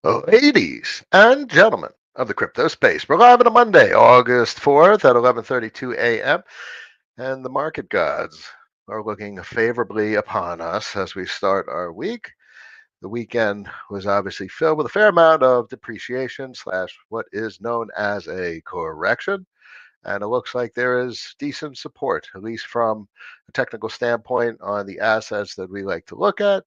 Ladies and gentlemen of the crypto space, we're live on a Monday, August 4th at 11:32 a.m. And the market gods are looking favorably upon us as we start our week. The weekend was obviously filled with a fair amount of depreciation slash what is known as a correction. And it looks like there is decent support, at least from a technical standpoint, on the assets that we like to look at.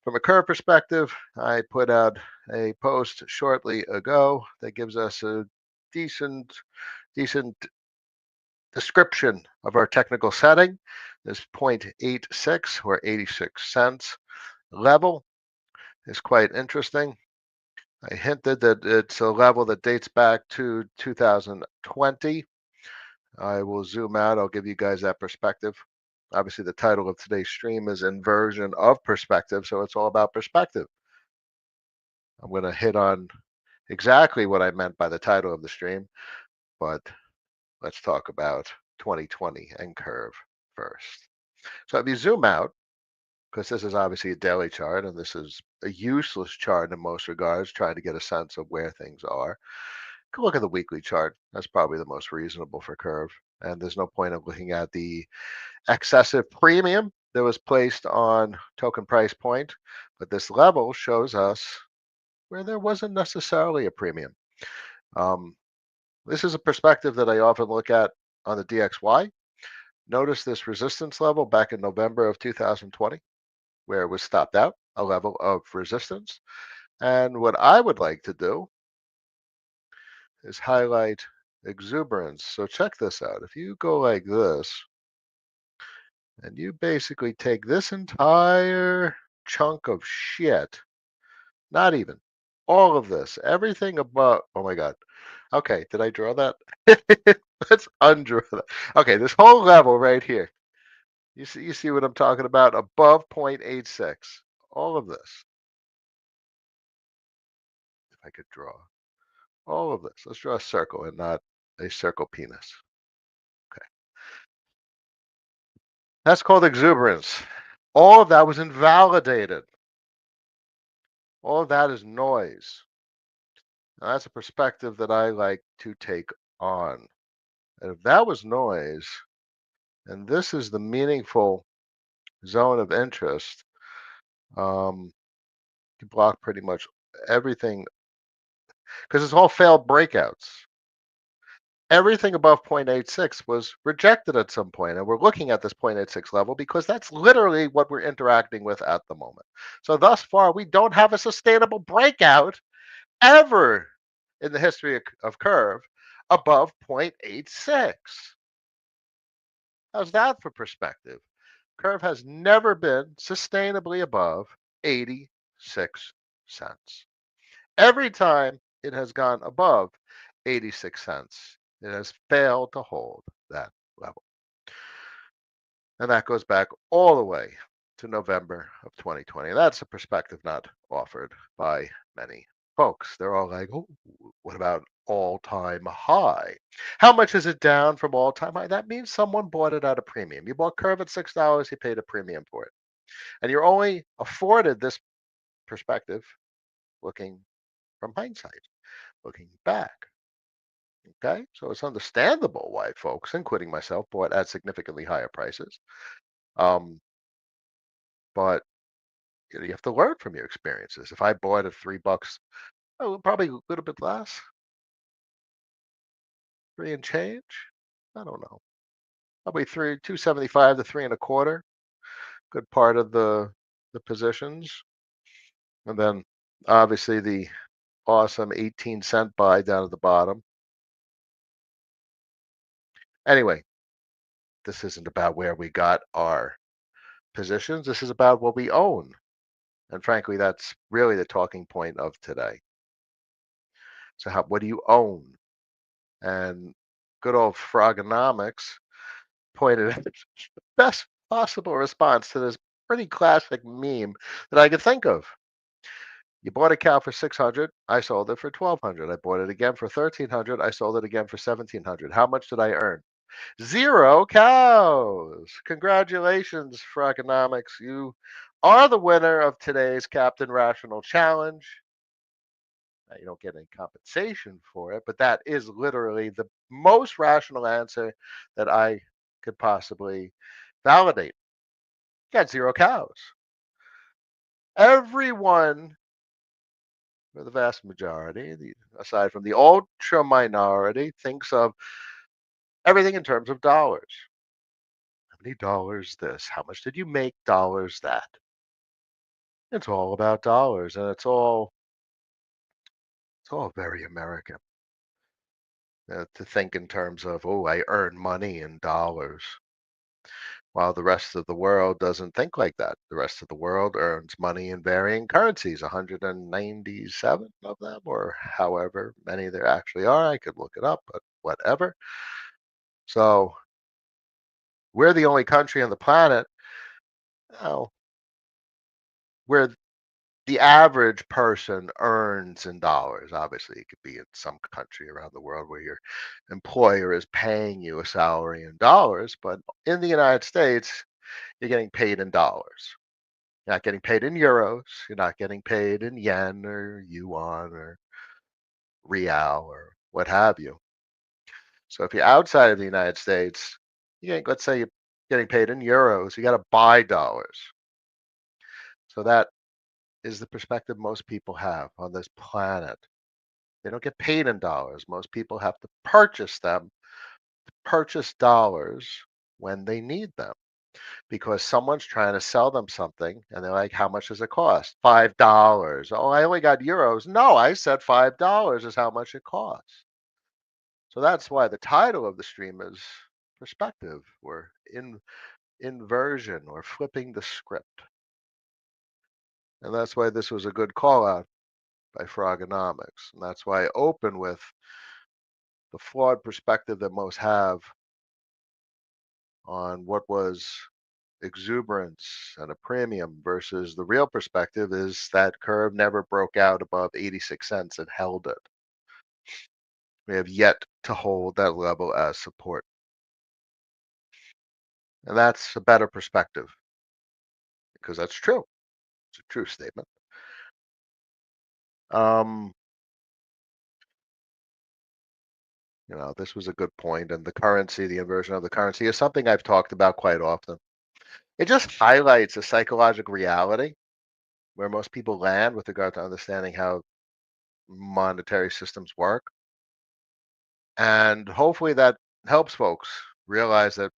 From a curve perspective, I put out a post shortly ago that gives us a decent decent description of our technical setting. This 0.86 or 86 cents level is quite interesting. I hinted that it's a level that dates back to 2020. I will zoom out. I'll give you guys that perspective. Obviously, the title of today's stream is Inversion of Perspective, so it's all about perspective. I'm going to hit on exactly what I meant by the title of the stream, but let's talk about 2020 and curve first. So if you zoom out, because this is obviously a daily chart and this is a useless chart in most regards, trying to get a sense of where things are. You can look at the weekly chart. That's probably the most reasonable for curve. And there's no point of looking at the excessive premium that was placed on token price point. But this level shows us where there wasn't necessarily a premium. Um, This is a perspective that I often look at on the DXY. Notice this resistance level back in November of 2020, where it was stopped out, a level of resistance. And what I would like to do is highlight exuberance. So check this out. If you go like this, and you basically take this entire chunk of shit, not even all of this, everything above, oh my God. Okay, did I draw that? Let's undraw that. Okay, this whole level right here. You see what I'm talking about? Above 0.86. All of this. If I could draw all of this. Let's draw a circle and not a circle penis. Okay. That's called exuberance. All of that was invalidated. All of that is noise. Now, that's a perspective that I like to take on. And if that was noise, and this is the meaningful zone of interest, you block pretty much everything because it's all failed breakouts. Everything above 0.86 was rejected at some point, and we're looking at this 0.86 level because that's literally what we're interacting with at the moment. So thus far, we don't have a sustainable breakout ever in the history of curve above 0.86. How's that for perspective? Curve has never been sustainably above 86 cents. Every time it has gone above 86 cents, it has failed to hold that level. And that goes back all the way to November of 2020. That's a perspective not offered by many folks. They're all like, oh, what about all time high? How much is it down from all time high? That means someone bought it at a premium. You bought Curve at $6, you paid a premium for it. And you're only afforded this perspective looking from hindsight, looking back. Okay, so it's understandable why folks, including myself, bought at significantly higher prices. Um, but you have to learn from your experiences. If I bought at $3, oh, probably a little bit less, three and change. I don't know, probably 275 to three and a quarter. Good part of the positions, and then obviously the awesome 18-cent buy down at the bottom. Anyway, this isn't about where we got our positions. This is about what we own. And frankly, that's really the talking point of today. So, what do you own? And good old Frogonomics pointed out the best possible response to this pretty classic meme that I could think of. You bought a cow for 600, I sold it for 1200. I bought it again for 1300, I sold it again for 1700. How much did I earn? Zero cows. Congratulations, Frogonomics. You are the winner of today's Captain Rational Challenge. You don't get any compensation for it, but that is literally the most rational answer that I could possibly validate. You got zero cows. Everyone, for the vast majority, aside from the ultra minority, thinks of everything in terms of dollars. How many dollars this? How much did you make dollars that? It's all about dollars, and it's all very American. To think in terms of, oh, I earn money in dollars, while the rest of the world doesn't think like that. The rest of the world earns money in varying currencies, 197 of them, or however many there actually are. I could look it up, but whatever. So we're the only country on the planet, well, where the average person earns in dollars. Obviously, it could be in some country around the world where your employer is paying you a salary in dollars, but in the United States, you're getting paid in dollars. You're not getting paid in euros. You're not getting paid in yen or yuan or real or what have you. So if you're outside of the United States, let's say you're getting paid in euros, you got to buy dollars. So that is the perspective most people have on this planet. They don't get paid in dollars. Most people have to purchase them, purchase dollars when they need them because someone's trying to sell them something and they're like, how much does it cost? $5. Oh, I only got euros. No, I said $5 is how much it costs. So that's why the title of the stream is perspective or inversion or flipping the script. And that's why this was a good call out by Frogonomics. And that's why I open with the flawed perspective that most have on what was exuberance and a premium versus the real perspective is that curve never broke out above 86 cents and held it. We have yet to hold that level as support. And that's a better perspective because that's true. It's a true statement. Um, this was a good point, and the currency, the inversion of the currency, is something I've talked about quite often. It just highlights a psychological reality where most people land with regard to understanding how monetary systems work. And hopefully that helps folks realize that,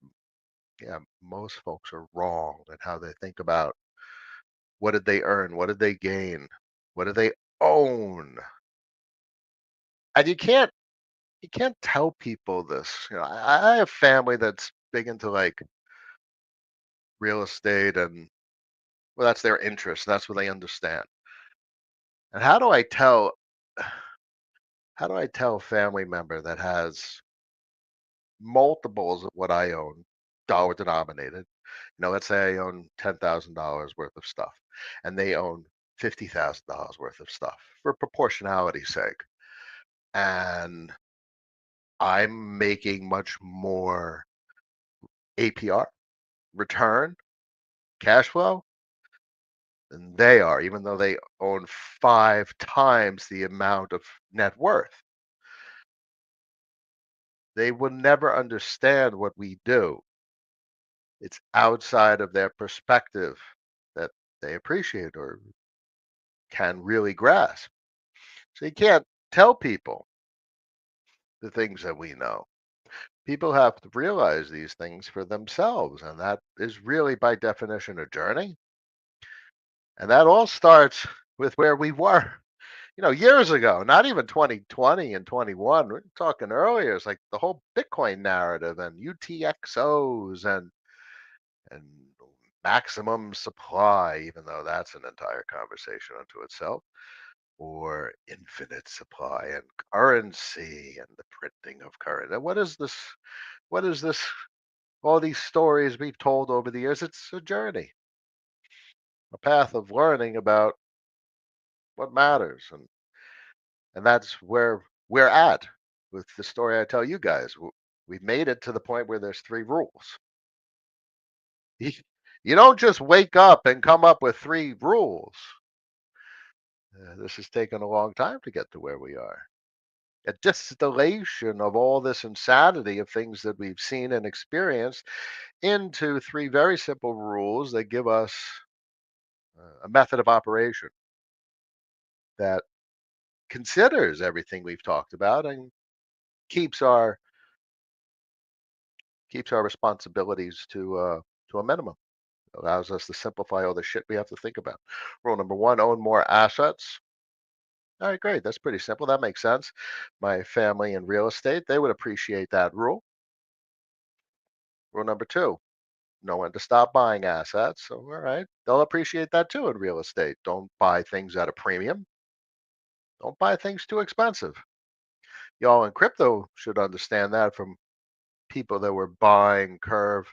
yeah, most folks are wrong in how they think about what did they earn, what did they gain, what do they own. And you can't tell people this. I have family that's big into like real estate and well, that's their interest. That's what they understand. And how do I tell a family member that has multiples of what I own, dollar denominated? Let's say I own $10,000 worth of stuff, and they own $50,000 worth of stuff for proportionality's sake. And I'm making much more APR, return, cash flow than they are, even though they own 5 times the amount of net worth. They will never understand what we do. It's outside of their perspective that they appreciate or can really grasp. So you can't tell people the things that we know. People have to realize these things for themselves, and that is really by definition a journey. And that all starts with where we were, years ago, not even 2020 and 21. We're talking earlier. It's like the whole Bitcoin narrative and UTXOs and maximum supply, even though that's an entire conversation unto itself, or infinite supply and currency and the printing of currency. And what is this? What is this? All these stories we've told over the years, it's a journey, a path of learning about what matters. And that's where we're at with the story I tell you guys. We've made it to the point where there's 3 rules. You don't just wake up and come up with 3 rules. This has taken a long time to get to where we are. A distillation of all this insanity of things that we've seen and experienced into three very simple rules that give us a method of operation that considers everything we've talked about and keeps our keeps our responsibilities to a minimum. Allows us to simplify all the shit we have to think about. Rule number one: own more assets. All right, great. That's pretty simple. That makes sense. My family in real estate, they would appreciate that rule. Rule number two: know when to stop buying assets. So, all right, they'll appreciate that too in real estate. Don't buy things at a premium. Don't buy things too expensive. Y'all in crypto should understand that from people that were buying Curve.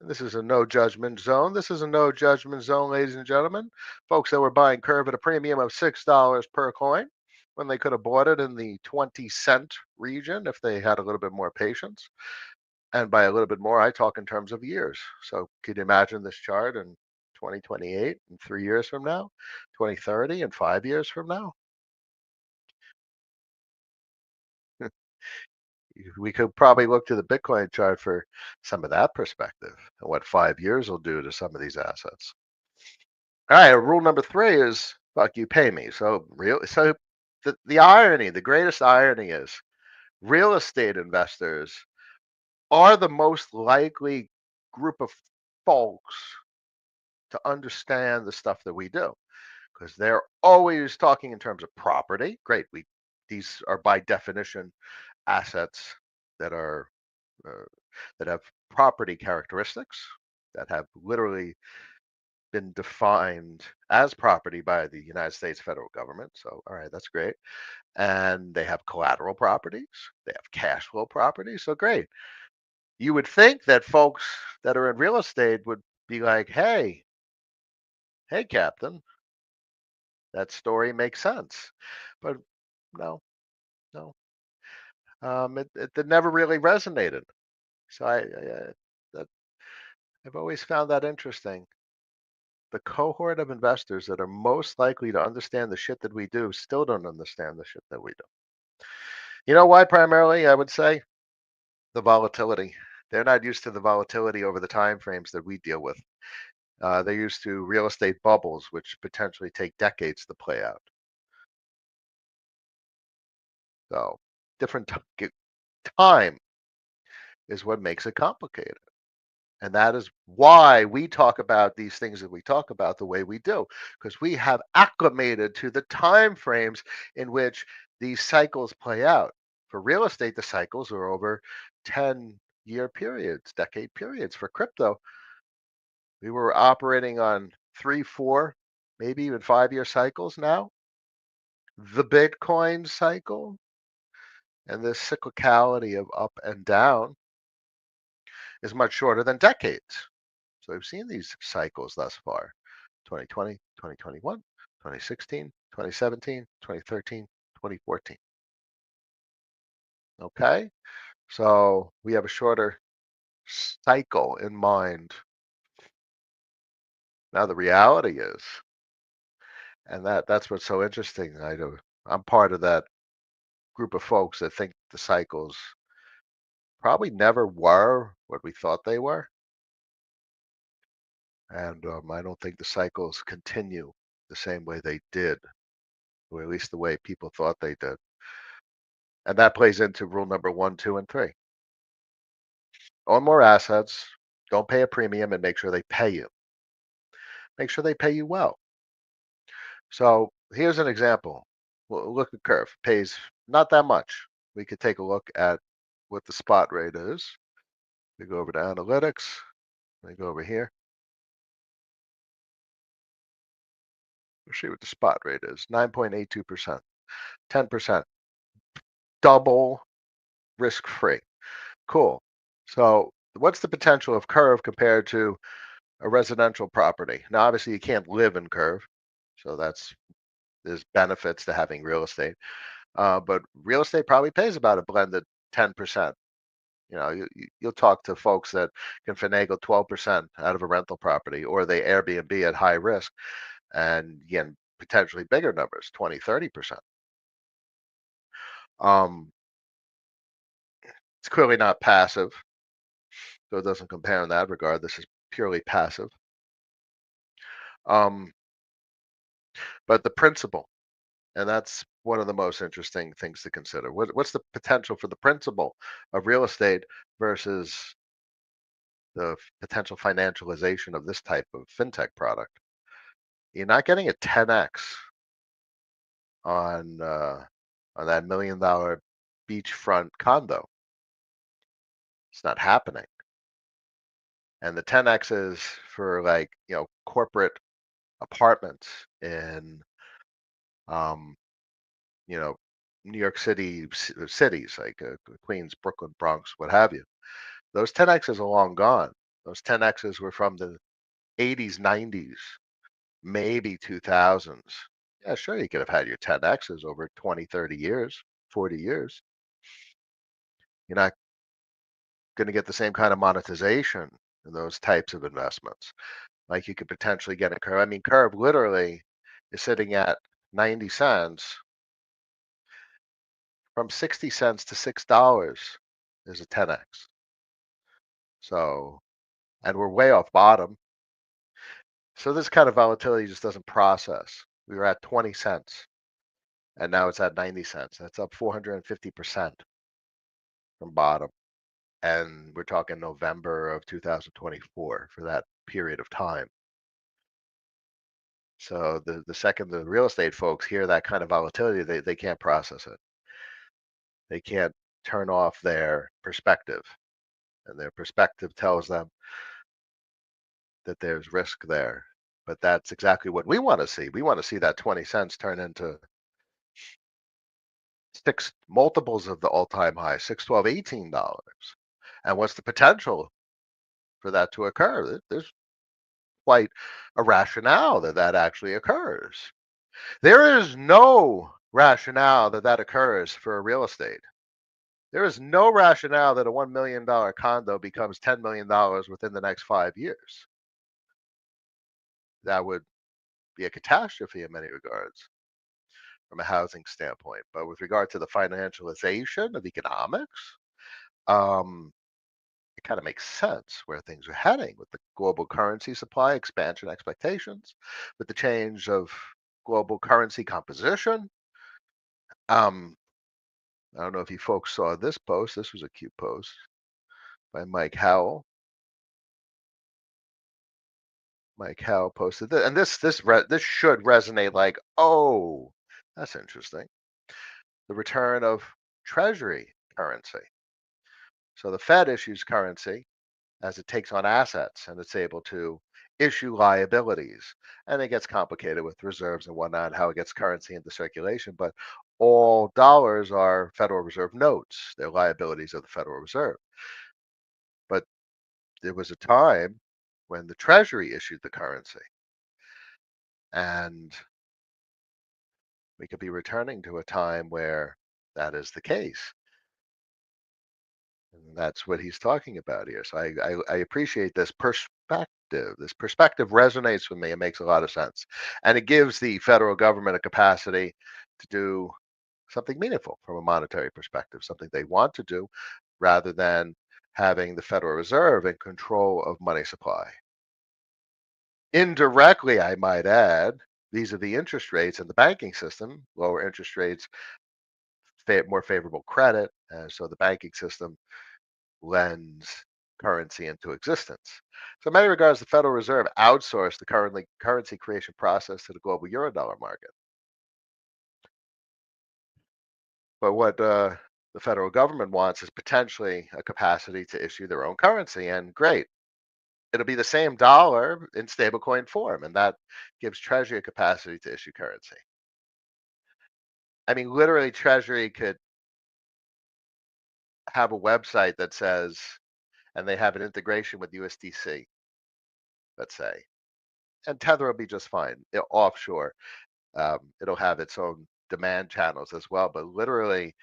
And this is a no judgment zone. This is a no judgment zone, ladies and gentlemen. Folks that were buying Curve at a premium of $6 per coin when they could have bought it in the 20-cent region if they had a little bit more patience. And by a little bit more, I talk in terms of years. So could you imagine this chart in 2028 and 3 years from now, 2030 and 5 years from now? We could probably look to the Bitcoin chart for some of that perspective and what 5 years will do to some of these assets. All right, rule number three is fuck you, pay me. So the irony, the greatest irony is real estate investors are the most likely group of folks to understand the stuff that we do because they're always talking in terms of property. Great, we these are by definition assets that are uh, that have property characteristics that have literally been defined as property by the United States federal government. So, all right, that's great. And they have collateral properties, they have cash flow properties. So, great. You would think that folks that are in real estate would be like, hey, Captain, that story makes sense. But no, no, it never really resonated. So, that, I've always found that interesting. The cohort of investors that are most likely to understand the shit that we do still don't understand the shit that we do. You know why primarily? I would say the volatility. They're not used to the volatility over the time frames that we deal with. They're used to real estate bubbles, which potentially take decades to play out. So different time is what makes it complicated. And that is why we talk about these things that we talk about the way we do, because we have acclimated to the time frames in which these cycles play out. For real estate, the cycles are over 10-year periods, decade periods. For crypto, we were operating on 3, 4, maybe even 5-year cycles now. The Bitcoin cycle and this cyclicality of up and down is much shorter than decades. So we've seen these cycles thus far: 2020, 2021, 2016, 2017, 2013, 2014. Okay. So we have a shorter cycle in mind. Now the reality is, and that's what's so interesting. I'm part of that group of folks that think the cycles probably never were what we thought they were. And I don't think the cycles continue the same way they did, or at least the way people thought they did. And that plays into rule number one, two, and three. Own more assets, don't pay a premium, and make sure they pay you. Make sure they pay you well. So here's an example. Look at Curve. Pays not that much. We could take a look at what the spot rate is. We go over to analytics. We go over here. Let's see what the spot rate is. 9.82%. 10%. Double risk free. Cool. So what's the potential of Curve compared to a residential property? Now, obviously, you can't live in Curve, so there's benefits to having real estate. But real estate probably pays about a blended 10% You'll talk to folks that can finagle 12% out of a rental property, or they Airbnb at high risk, and again, potentially bigger numbers, 20, 30%. Um, it's clearly not passive, so it doesn't compare in that regard. This is purely passive. Um, but the principle, and that's one of the most interesting things to consider. What's the potential for the principle of real estate versus the potential financialization of this type of fintech product? You're not getting a 10x on that $1 million beachfront condo. It's not happening. And the 10x is for, like, corporate apartments in um, you know New York City cities like Queens, Brooklyn, Bronx, what have you. Those 10x's are long gone. Those 10x's were from the 80s, 90s, maybe 2000s. Yeah, sure, you could have had your 10x's over 20, 30 years, 40 years. You're not going to get the same kind of monetization in those types of investments. Like, you could potentially get a Curve. I mean, Curve literally is sitting at 90 cents. From 60 cents to $6 is a 10x. So, and we're way off bottom. So this kind of volatility just doesn't process. We were at 20 cents and now it's at 90 cents. That's up 450% from bottom. And we're talking November of 2024 for that period of time. So the second the real estate folks hear that kind of volatility, they can't process it. They can't turn off their perspective. And their perspective tells them that there's risk there. But that's exactly what we want to see. We want to see that 20 cents turn into six multiples of the all-time high, 6, 12, $18. And what's the potential for that to occur? There's quite a rationale that that actually occurs. There is no rationale that that occurs for a real estate. There is no rationale that a $1 million condo becomes $10 million within the next 5 years. That would be a catastrophe in many regards from a housing standpoint. But with regard to the financialization of economics, um, it kind of makes sense where things are heading with the global currency supply expansion expectations, with the change of global currency composition. Um, I don't know if you folks saw this post. This was a cute post by Mike Howell. Mike Howell posted this, and this should resonate like, oh, that's interesting. The return of Treasury currency. So the Fed issues currency as it takes on assets and it's able to issue liabilities. And it gets complicated with reserves and whatnot, how it gets currency into circulation. But all dollars are Federal Reserve notes, they're liabilities of the Federal Reserve. But there was a time when the Treasury issued the currency. And we could be returning to a time where that is the case. And that's what he's talking about here. So I appreciate this perspective. This perspective resonates with me. It makes a lot of sense. And it gives the federal government a capacity to do something meaningful from a monetary perspective, something they want to do, rather than having the Federal Reserve in control of money supply. Indirectly, I might add, vis-a-vis interest rates in the banking system, lower interest rates, more favorable credit, and so the banking system lends currency into existence. So in many regards, the Federal Reserve outsourced the currency creation process to the global eurodollar market. But what the federal government wants is potentially a capacity to issue their own currency. And great, it'll be the same dollar in stablecoin form. And that gives Treasury a capacity to issue currency. I mean, literally, Treasury could have a website that says, and they have an integration with USDC, let's say, and Tether will be just fine. Offshore, it'll have its own demand channels as well. But literally,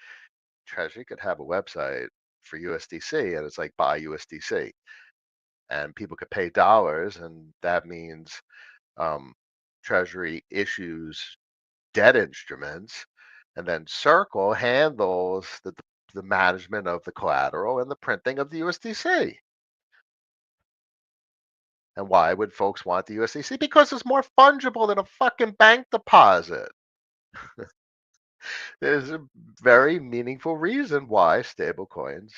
Treasury could have a website for USDC, and it's like buy USDC, and people could pay dollars, and that means um, Treasury issues debt instruments, and then Circle handles the management of the collateral and the printing of the USDC. And why would folks want the USDC? Because it's more fungible than a fucking bank deposit. There's a very meaningful reason why stablecoins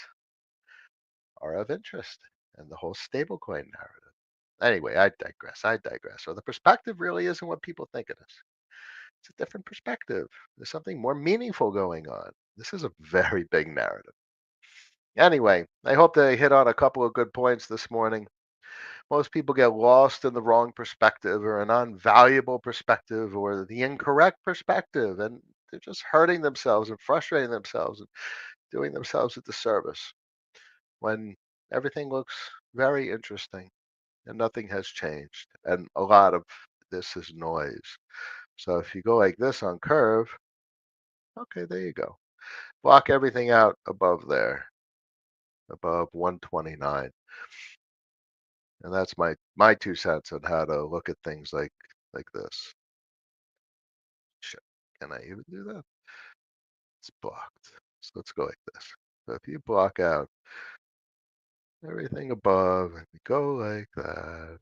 are of interest and the whole stablecoin narrative. Anyway, I digress. I digress. So the perspective really isn't what people think it is. It's a different perspective. There's something more meaningful going on. This is a very big narrative. Anyway, I hope they hit on a couple of good points this morning. Most people get lost in the wrong perspective or an unvaluable perspective or the incorrect perspective, and they're just hurting themselves and frustrating themselves and doing themselves a disservice when everything looks very interesting and nothing has changed. And a lot of this is noise. So if you go like this on curve, okay, there you go. Block everything out above there, above 129. And that's my 2 cents on how to look at things like this. Shit, can I even do that? It's blocked. So let's go like this. So if you block out everything above and you go like that,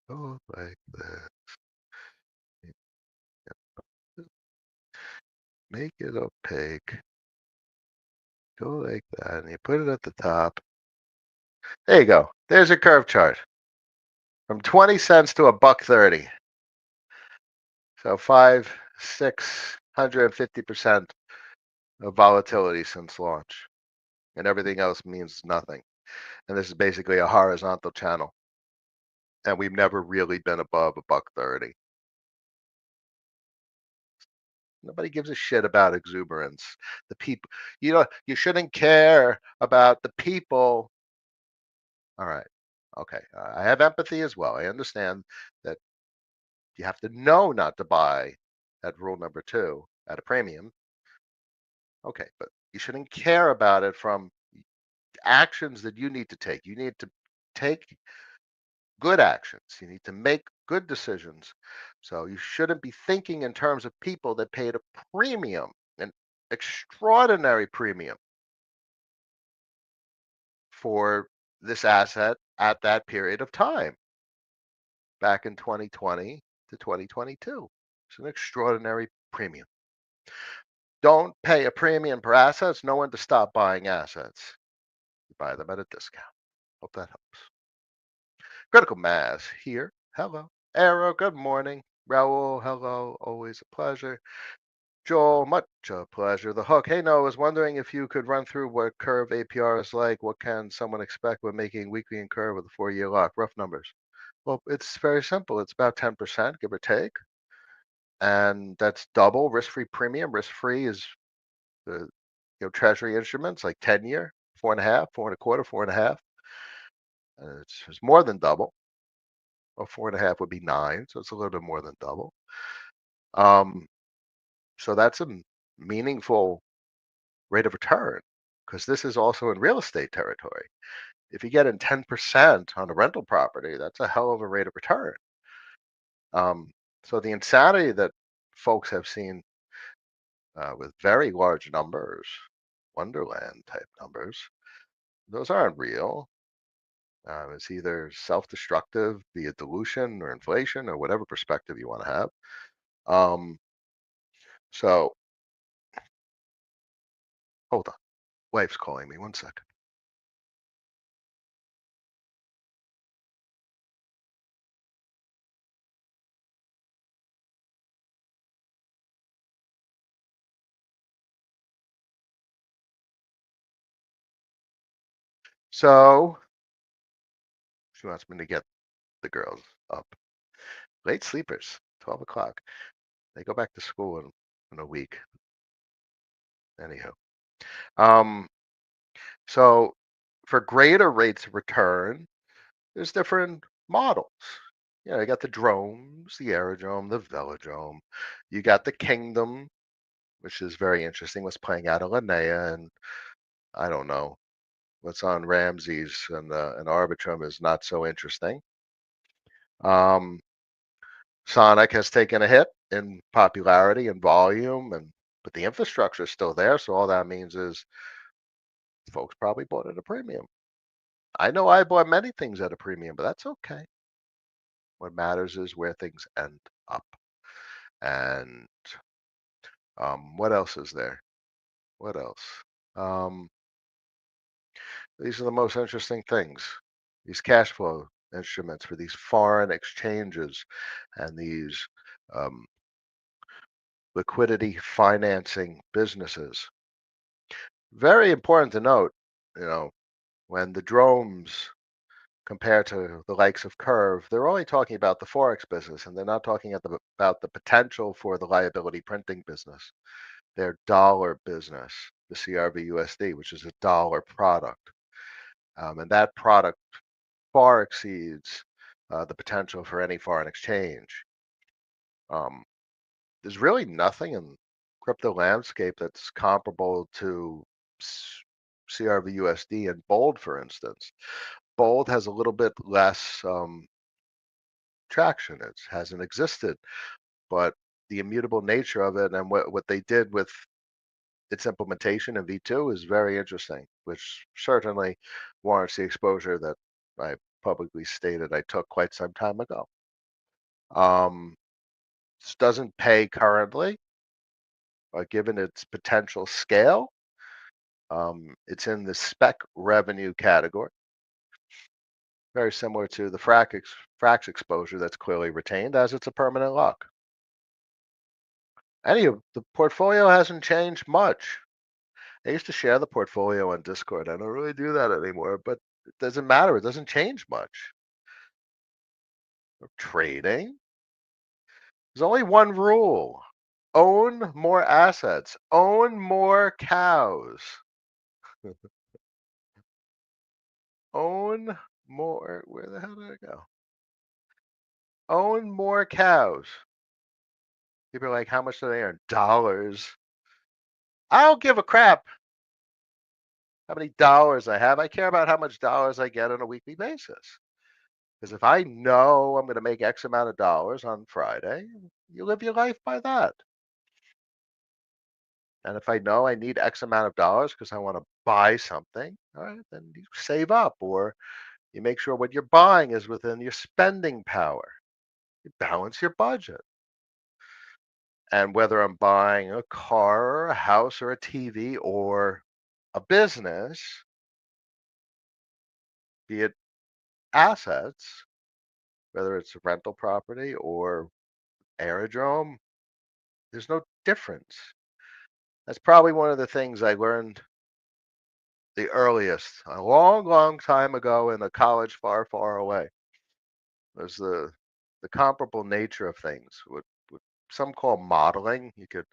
go like this, make it opaque, go like that, and you put it at the top. There you go. There's a curve chart from 20 cents to a buck 30. So 650% of volatility since launch, and everything else means nothing. And this is basically a horizontal channel, and we've never really been above a buck 30. Nobody gives a shit about exuberance. The people, you shouldn't care about the people. All right. Okay. I have empathy as well. I understand that you have to know not to buy at rule number 2 at a premium. Okay. But you shouldn't care about it from actions that you need to take. You need to take good actions. You need to make good decisions. So you shouldn't be thinking in terms of people that paid a premium, an extraordinary premium for this asset at that period of time back in 2020 to 2022. It's an extraordinary premium. Don't pay a premium per assets. Know when to stop buying assets. You buy them at a discount. Hope that helps. Critical mass here. Hello. Arrow, good morning. Raul, hello. Always a pleasure. Joel, much a pleasure. The Hook, hey, no, I was wondering if you could run through what curve APR is like. What can someone expect when making weekly and curve with a 4-year lock? Rough numbers. Well, it's very simple. It's about 10%, give or take. And that's double risk-free premium. Risk-free is the Treasury instruments like 10-year, 4.5, 4.25, 4.5. It's more than double. Well, 4.5 would be 9, so it's a little bit more than double. Um, so that's a meaningful rate of return because this is also in real estate territory. If you get in 10% on a rental property, that's a hell of a rate of return. So the insanity that folks have seen with very large numbers, Wonderland type numbers, those aren't real. It's either self-destructive via dilution or inflation or whatever perspective you want to have. Um, so hold on, wife's calling me. 1 second. So she wants me to get the girls up. Late sleepers, 12 o'clock. They go back to school in a week. Anyhow. Um, so for greater rates of return, there's different models. You got the drones, the aerodrome, the velodrome. You got the kingdom, which is very interesting. Was playing out of Linnea, and I don't know. what's on Ramsey's and Arbitrum is not so interesting. Um, Sonic has taken a hit in popularity and volume, and but the infrastructure is still there. So all that means is folks probably bought at a premium. I know I bought many things at a premium, but that's okay. What matters is where things end up. And what else is there? What else? Um, these are the most interesting things. These cash flow instruments for these foreign exchanges and these um, liquidity financing businesses. Very important to note, you know, when the drones compare to the likes of Curve, they're only talking about the Forex business and they're not talking about the potential for the liability printing business, their dollar business, the CRVUSD, which is a dollar product. And that product far exceeds the potential for any foreign exchange. Um, there's really nothing in crypto landscape that's comparable to CRVUSD and Bold, for instance. Bold has a little bit less traction. It hasn't existed, but the immutable nature of it and what they did with its implementation in V2 is very interesting, which certainly warrants the exposure that I publicly stated I took quite some time ago. Um, this doesn't pay currently, but given its potential scale, it's in the spec revenue category, very similar to the frax exposure that's clearly retained as it's a permanent lock. The portfolio hasn't changed much. I used to share the portfolio on Discord. I don't really do that anymore, but it doesn't matter. It doesn't change much. Trading, there's only one rule: own more assets, own more cows, own more. Where the hell did I go? Own more cows. People are like, how much do they earn? Dollars. I don't give a crap how many dollars I have. I care about how much dollars I get on a weekly basis. Because if I know I'm going to make X amount of dollars on Friday, you live your life by that. And if I know I need X amount of dollars because I want to buy something, all right, then you save up or you make sure what you're buying is within your spending power. You balance your budget. And whether I'm buying a car or a house or a TV or a business, be it assets, whether it's a rental property or aerodrome, there's no difference. That's probably one of the things I learned the earliest, a long, long time ago in a college far, far away. Was the comparable nature of things. What some call modeling. You could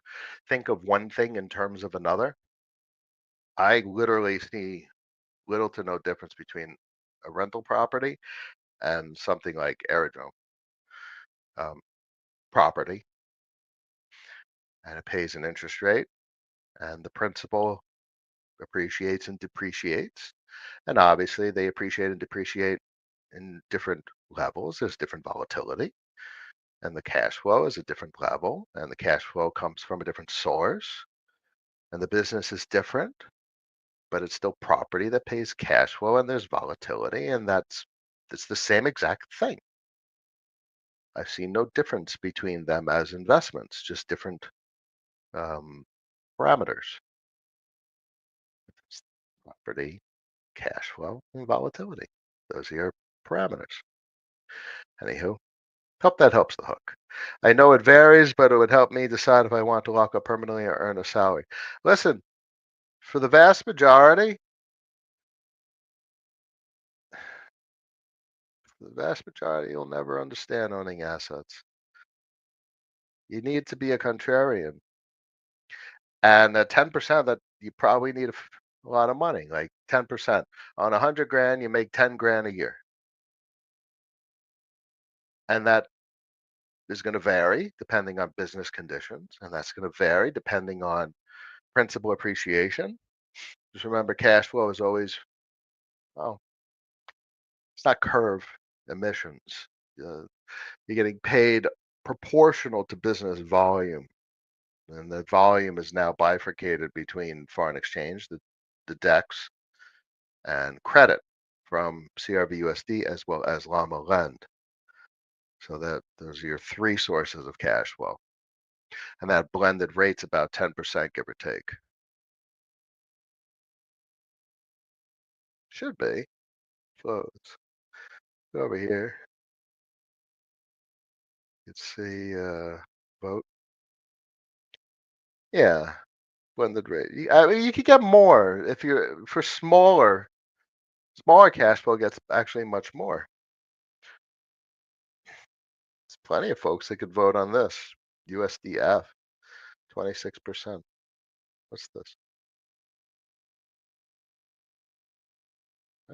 think of one thing in terms of another. I literally see little to no difference between a rental property and something like aerodrome um, property, and it pays an interest rate, and the principal appreciates and depreciates. And obviously, they appreciate and depreciate in different levels. There's different volatility, and the cash flow is a different level, and the cash flow comes from a different source, and the business is different, but it's still property that pays cash flow, and there's volatility, and that's the same exact thing. I've seen no difference between them as investments, just different um, parameters. It's property, cash flow, and volatility. Those are your parameters. Anywho, hope that helps the hook. I know it varies, but it would help me decide if I want to lock up permanently or earn a salary. Listen, for the vast majority, you'll never understand owning assets. You need to be a contrarian. And 10% that you probably need a lot of money, like 10%. On 100 grand, you make 10 grand a year. And that is going to vary depending on business conditions. And that's going to vary depending on principal appreciation. Just remember, cash flow is always Well, it's not curve emissions. Uh, you're getting paid proportional to business volume, and the volume is now bifurcated between foreign exchange, the DEX, and credit from CRVUSD as well as Llama Lend. So that those are your three sources of cash flow, and that blended rate's about 10%, give or take. Should be. So let's go over here. Let's see. Vote. Yeah, blended rate. I mean, you could get more if you're for smaller cash flow gets actually much more. There's plenty of folks that could vote on this. USDF, 26%. What's this?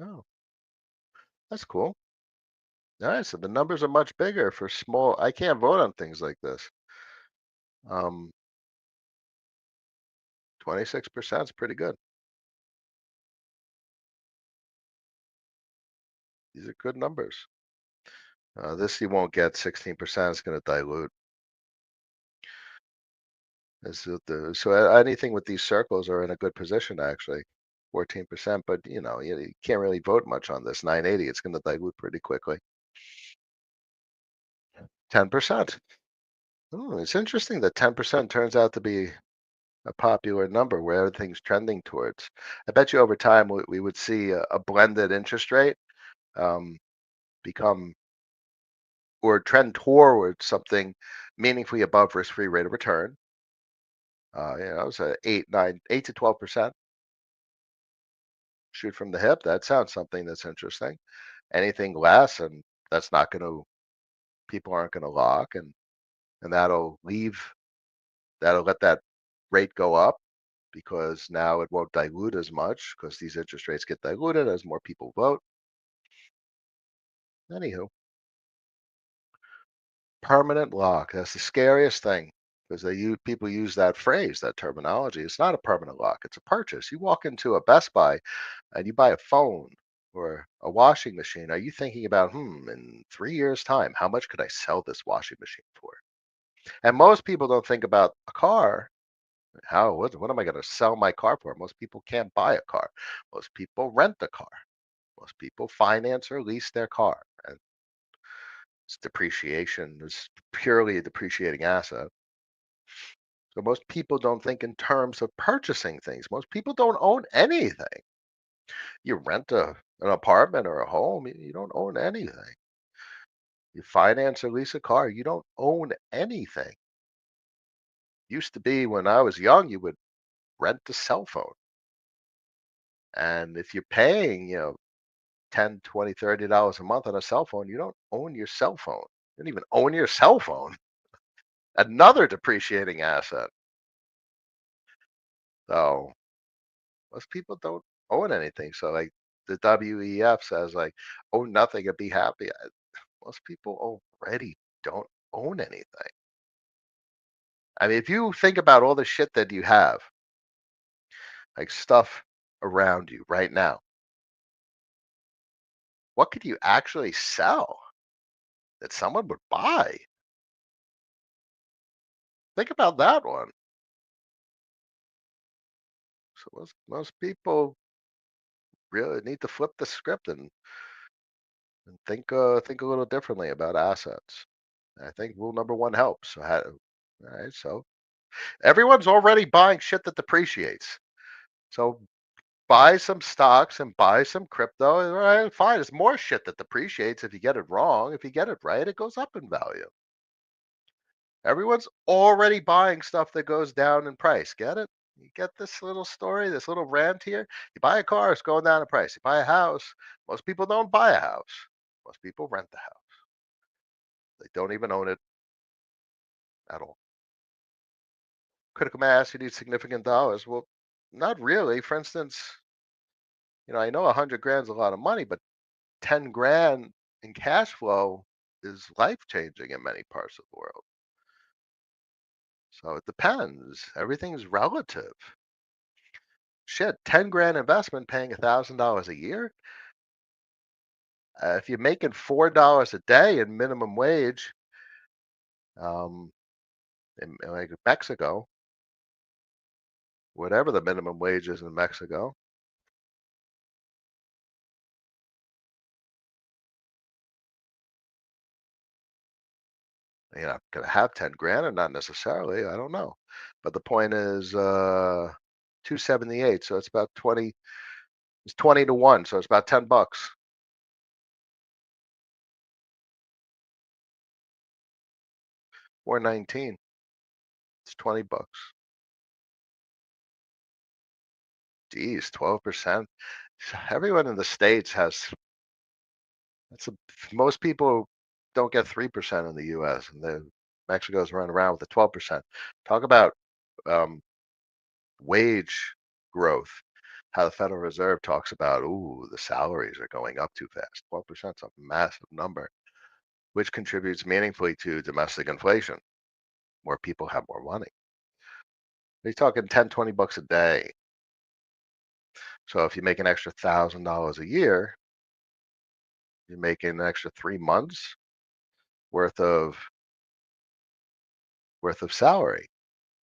Oh, that's cool. All right, so the numbers are much bigger for small. I can't vote on things like this. 26% is pretty good. These are good numbers. This you won't get 16%. It's going to dilute. So anything with these circles are in a good position actually. 14%, but you can't really vote much on this. 980, it's going to dilute pretty quickly. 10%. It's interesting that 10% turns out to be a popular number where everything's trending towards. I bet you over time we would see a blended interest rate um, become or trend toward something meaningfully above risk-free rate of return. It's a 8 to 12%. Shoot from the hip. That sounds something that's interesting. Anything less, and that's not going to people aren't going to lock, and that'll let that rate go up because now it won't dilute as much because these interest rates get diluted as more people vote. Anywho, permanent lock. That's the scariest thing because people use that phrase, that terminology. It's not a permanent lock. It's a purchase. You walk into a Best Buy and you buy a phone or a washing machine. Are you thinking about, in 3 years' time, how much could I sell this washing machine for? And most people don't think about a car. What am I going to sell my car for? Most people can't buy a car. Most people rent a car. Most people finance or lease their car. And it's depreciation. It's purely a depreciating asset. So most people don't think in terms of purchasing things. Most people don't own anything. You rent an apartment or a home, you don't own anything. You finance or lease a car, you don't own anything. Used to be when I was young, you would rent a cell phone. And if you're paying, 10, 20, $30 a month on a cell phone, you don't own your cell phone. You don't even own your cell phone. Another depreciating asset. So most people don't own anything. So like the WEF says, like, own nothing and be happy. Most people already don't own anything. I mean, if you think about all the shit that you have, like stuff around you right now, what could you actually sell that someone would buy? Think about that one. So most people really need to flip the script and think a little differently about assets. I think rule number one helps. All right, so everyone's already buying shit that depreciates. So buy some stocks and buy some crypto. All right, fine. It's more shit that depreciates if you get it wrong. If you get it right, it goes up in value. Everyone's already buying stuff that goes down in price. Get it? You get this little story, this little rant here. You buy a car, it's going down in price. You buy a house, most people don't buy a house. Most people rent the house. They don't even own it at all. Critical mass, you need significant dollars. Well, not really. For instance, I know 100 grand is a lot of money, but 10 grand in cash flow is life changing in many parts of the world. So it depends. Everything's relative. Shit, 10 grand investment paying $1,000 a year. If you're making $4 a day in minimum wage, um, in like Mexico, whatever the minimum wage is in Mexico, you're not gonna have 10 grand or not necessarily. I don't know. But the point is 278. So it's about 20, it's 20 to 1. So it's about $10. 419. It's $20. Geez, 12%. Everyone in the States has that's a, most people don't get 3% in the US, and then Mexico's running around with a 12%. Talk about um, wage growth. How the Federal Reserve talks about, ooh, the salaries are going up too fast. 12% is a massive number, which contributes meaningfully to domestic inflation. More people have more money. You're talking 10, $20 a day. So if you make an extra $1,000 a year, you're making an extra 3 months worth of salary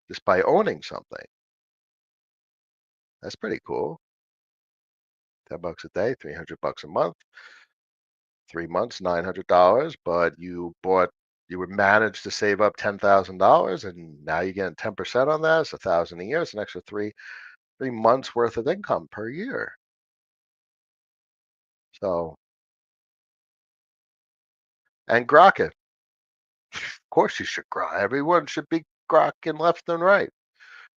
just by owning something. That's pretty cool. $10 a day, $300 a month, 3 months, $900. But you were managed to save up $10,000, and now you're getting 10% on that. It's 1,000 a year. It's an extra 3 months worth of income per year. So, and grok it. Of course, you should grok. Everyone should be grokking left and right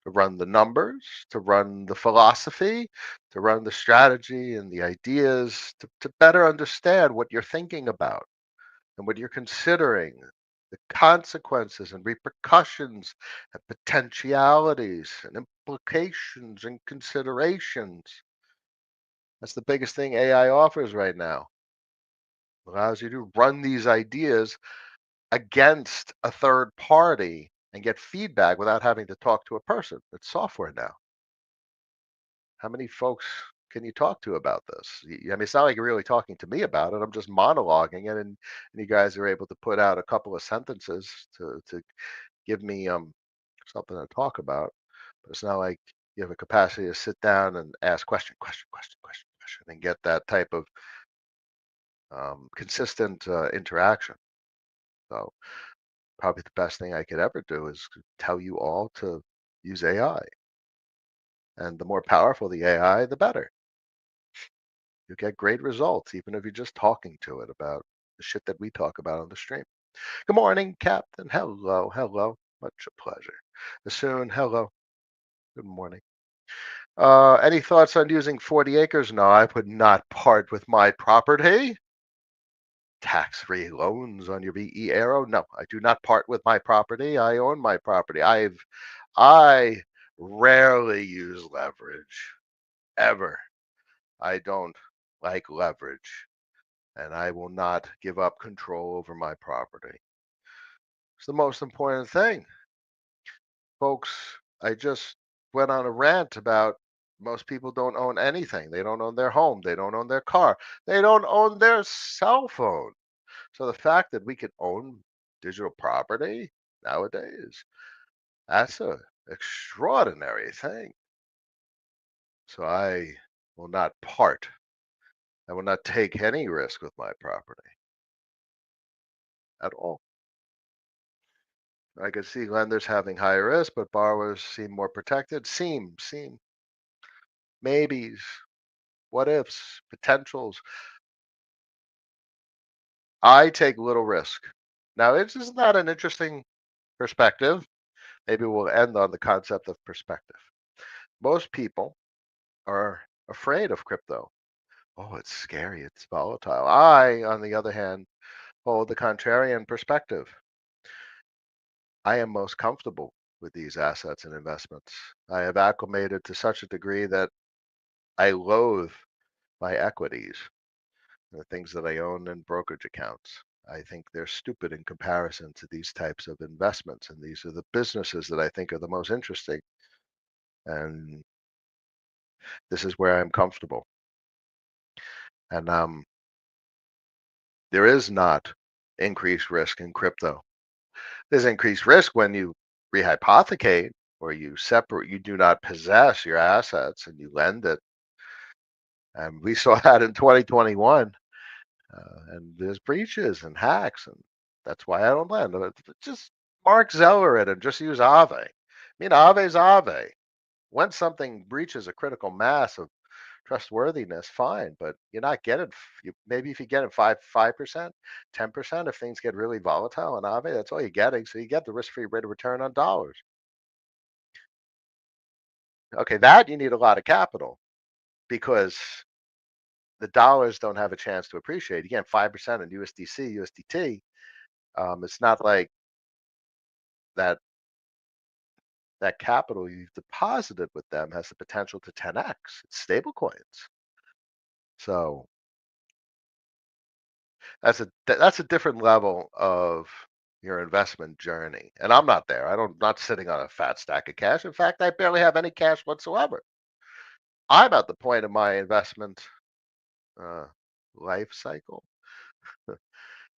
to run the numbers, to run the philosophy, to run the strategy and the ideas, to better understand what you're thinking about and what you're considering, the consequences and repercussions and potentialities and implications and considerations. That's the biggest thing AI offers right now. Allows you to run these ideas against a third party and get feedback without having to talk to a person. It's software now. How many folks can you talk to about this? I mean, it's not like you're really talking to me about it. I'm just monologuing it, and you guys are able to put out a couple of sentences to give me something to talk about. But it's not like you have a capacity to sit down and ask question, question, question, question, question, and get that type of consistent interaction. So probably the best thing I could ever do is to tell you all to use AI, and the more powerful the AI, the better. You get great results, even if you're just talking to it about the shit that we talk about on the stream. Good morning, Captain. Hello, hello. Much a pleasure. Soon, hello. Good morning. Any thoughts on using 40 acres? No, I would not part with my property. Tax-free loans on your VE Arrow? No, I do not part with my property. I own my property. I rarely use leverage ever. I don't like leverage, and I will not give up control over my property. It's the most important thing. Folks, I just went on a rant about most people don't own anything. They don't own their home. They don't own their car. They don't own their cell phone. So the fact that we can own digital property nowadays, that's a extraordinary thing. So I will not part. I will not take any risk with my property at all. I could see lenders having higher risk, but borrowers seem more protected. Seem, maybes, what ifs, potentials. I take little risk. Now, isn't that an interesting perspective? Maybe we'll end on the concept of perspective. Most people are afraid of crypto. Oh, it's scary, it's volatile. I, on the other hand, hold the contrarian perspective. I am most comfortable with these assets and investments. I have acclimated to such a degree that I loathe my equities, the things that I own in brokerage accounts. I think they're stupid in comparison to these types of investments, and these are the businesses that I think are the most interesting. And this is where I'm comfortable. And There is not increased risk in crypto. There's increased risk when you rehypothecate or you separate, you do not possess your assets and you lend it. And we saw that in 2021. And there's breaches and hacks, and that's why I don't lend. Just mark Zeller it and just use Aave. I mean, Aave's Aave. When something breaches a critical mass of trustworthiness, fine, but you're not getting. Maybe if you get it 5%, 10%, if things get really volatile in Aave, that's all you're getting. So you get the risk-free rate of return on dollars. Okay, that you need a lot of capital because the dollars don't have a chance to appreciate. Again, 5% in USDC, USDT. It's not like that that capital you've deposited with them has the potential to 10x. It's stable coins. So that's a different level of your investment journey. And I'm not there. Not sitting on a fat stack of cash. In fact, I barely have any cash whatsoever. I'm at the point of my investment uh, life cycle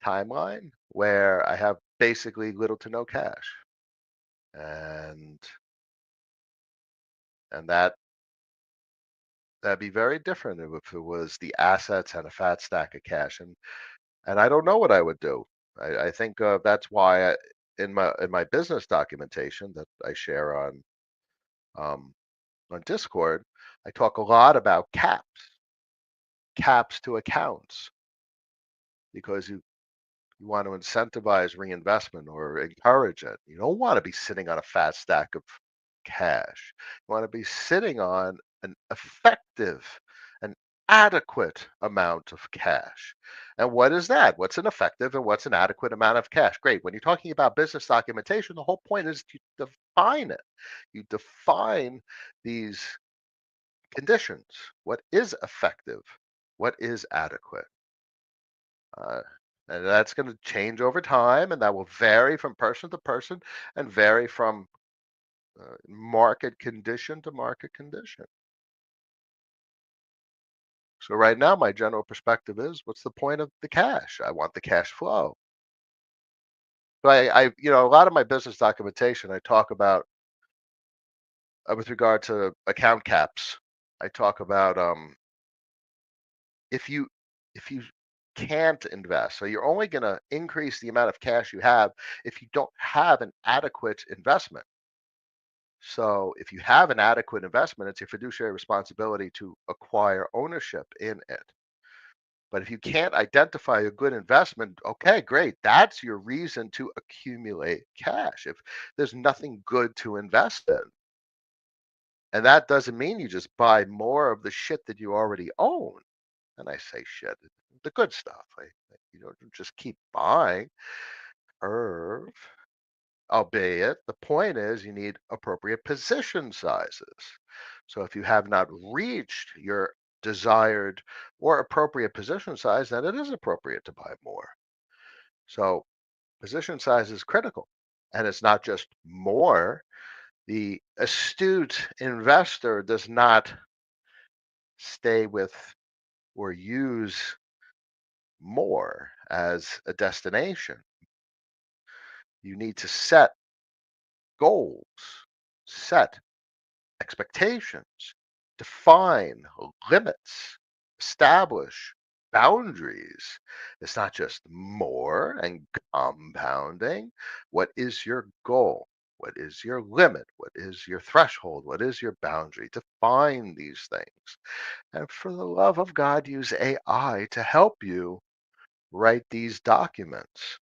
timeline where I have basically little to no cash. And and that'd be very different if it was the assets and a fat stack of cash. And I don't know what I would do. I think that's why in my business documentation that I share um, on Discord, I talk a lot about caps to accounts, because you want to incentivize reinvestment or encourage it. You don't want to be sitting on a fat stack of cash. You want to be sitting on an effective, an adequate amount of cash. And what is that? What's an effective and what's an adequate amount of cash? Great. When you're talking about business documentation, the whole point is to define it. You define these conditions. What is effective? What is adequate? Uh, and that's going to change over time, and that will vary from person to person and vary from market condition to market condition. So right now, my general perspective is, what's the point of the cash? I want the cash flow. But a lot of my business documentation, I talk about with regard to account caps. I talk about if you if you can't invest, so you're only going to increase the amount of cash you have if you don't have an adequate investment. So if you have an adequate investment, it's your fiduciary responsibility to acquire ownership in it. But if you can't identify a good investment, okay, great. That's your reason to accumulate cash. If there's nothing good to invest in, and that doesn't mean you just buy more of the shit that you already own. And I say shit, the good stuff. Just keep buying. Herb. Albeit, the point is you need appropriate position sizes. So if you have not reached your desired or appropriate position size, then it is appropriate to buy more. So position size is critical. And it's not just more. The astute investor does not stay with or use more as a destination. You need to set goals, set expectations, define limits, establish boundaries. It's not just more and compounding. What is your goal? What is your limit? What is your threshold? What is your boundary? Define these things. And for the love of God, use AI to help you write these documents,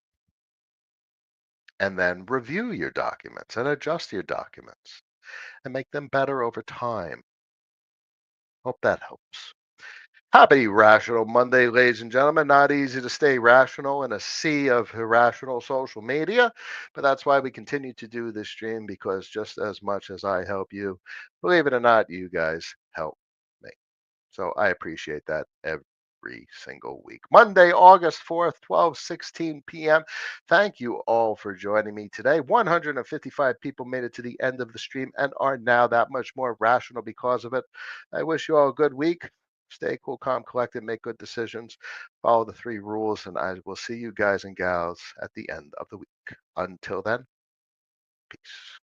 and then review your documents and adjust your documents and make them better over time. Hope that helps. Happy Rational Monday, ladies and gentlemen. Not easy to stay rational in a sea of irrational social media, but that's why we continue to do this stream, because just as much as I help you, believe it or not, you guys help me. So I appreciate that every single week. Monday, August 4th, 12:16 p.m. Thank you all for joining me today. 155 people made it to the end of the stream and are now that much more rational because of it. I wish you all a good week. Stay cool, calm, collected, make good decisions, follow the three rules, and I will see you guys and gals at the end of the week. Until then, peace.